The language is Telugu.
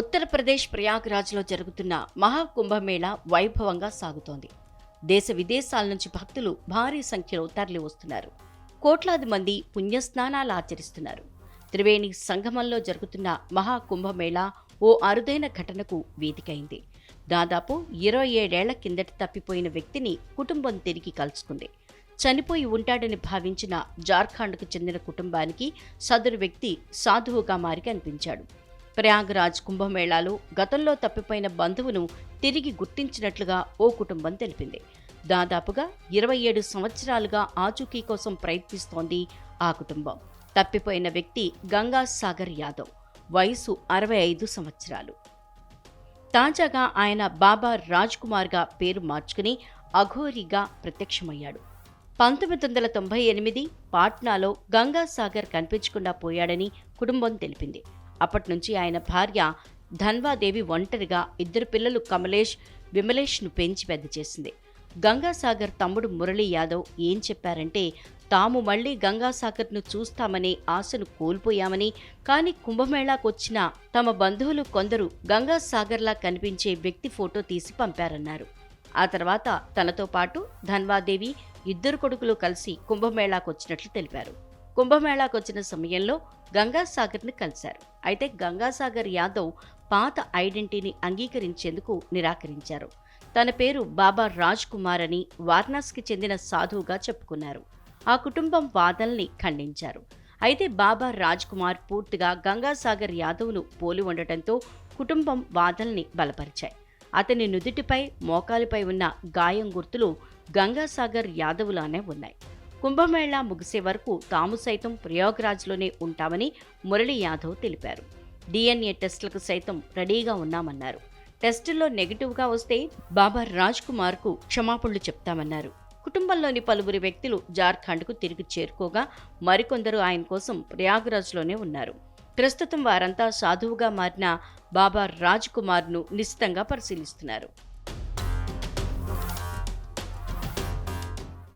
ఉత్తరప్రదేశ్ ప్రయాగ్రాజ్లో జరుగుతున్న మహాకుంభమేళా వైభవంగా సాగుతోంది. దేశ విదేశాల నుంచి భక్తులు భారీ సంఖ్యలో తరలి వస్తున్నారు. కోట్లాది మంది పుణ్యస్నానాలు ఆచరిస్తున్నారు. త్రివేణి సంగమంలో జరుగుతున్న మహాకుంభమేళా ఓ అరుదైన ఘటనకు వేదికైంది. దాదాపు 27 ఏళ్ల కిందట తప్పిపోయిన వ్యక్తిని కుటుంబం తిరిగి కలుసుకుంది. చనిపోయి ఉంటాడని భావించిన జార్ఖండ్కు చెందిన కుటుంబానికి సదరు వ్యక్తి సాధువుగా మారి కనిపించాడు. ప్రయాగ్రాజ్ కుంభమేళాలో గతంలో తప్పిపోయిన బంధువును తిరిగి గుర్తించినట్లుగా ఓ కుటుంబం తెలిపింది. దాదాపుగా 27 సంవత్సరాలుగా ఆచూకీ కోసం ప్రయత్నిస్తోంది ఆ కుటుంబం. తప్పిపోయిన వ్యక్తి గంగా సాగర్ యాదవ్, వయసు 65 సంవత్సరాలు. తాజాగా ఆయన బాబా రాజ్ కుమార్గా పేరు మార్చుకుని అఘోరీగా ప్రత్యక్షమయ్యాడు. 1998 పాట్నాలో గంగాసాగర్ కనిపించకుండా పోయాడని కుటుంబం తెలిపింది. అప్పట్నుంచి ఆయన భార్య ధన్వాదేవి ఒంటరిగా 2 పిల్లలు కమలేష్, విమలేష్ను పెంచి పెద్ద చేసింది. గంగాసాగర్ తమ్ముడు మురళీ యాదవ్ ఏం చెప్పారంటే, తాము మళ్లీ గంగాసాగర్ను చూస్తామనే ఆశను కోల్పోయామని, కానీ కుంభమేళాకొచ్చిన తమ బంధువులు కొందరు గంగాసాగర్లా కనిపించే వ్యక్తి ఫోటో తీసి పంపారన్నారు. ఆ తర్వాత తనతో పాటు ధన్వాదేవి 2 కొడుకులు కలిసి కుంభమేళాకొచ్చినట్లు తెలిపారు. కుంభమేళాకొచ్చిన సమయంలో గంగాసాగర్ని కలిశారు. అయితే గంగాసాగర్ యాదవ్ పాత ఐడెంటిటీని అంగీకరించేందుకు నిరాకరించారు. తన పేరు బాబా రాజ్ కుమార్ అని వారణాసికి చెందిన సాధువుగా చెప్పుకున్నారు. ఆ కుటుంబం వాదనల్ని ఖండించారు. అయితే బాబా రాజ్ కుమార్ పూర్తిగా గంగాసాగర్ యాదవ్ను పోలి ఉండటంతో కుటుంబం వాదనల్ని బలపరిచాయి. అతని నుదుటిపై, మోకాలిపై ఉన్న గాయం గుర్తులు గంగాసాగర్ యాదవ్లానే ఉన్నాయి. కుంభమేళా ముగిసే వరకు తాము సైతం ప్రయాగ్రాజ్లోనే ఉంటామని మురళీ యాదవ్ తెలిపారు. DNA టెస్టులకు సైతం రెడీగా ఉన్నామన్నారు. టెస్టుల్లో నెగిటివ్గా వస్తే బాబా రాజ్ కుమార్కు క్షమాపణలు చెప్తామన్నారు. కుటుంబంలోని పలువురు వ్యక్తులు జార్ఖండ్కు తిరిగి చేరుకోగా మరికొందరు ఆయన కోసం ప్రయాగ్రాజ్లోనే ఉన్నారు. ప్రస్తుతం వారంతా సాధువుగా మారిన బాబా రాజ్ కుమార్ను నిశితంగా పరిశీలిస్తున్నారు.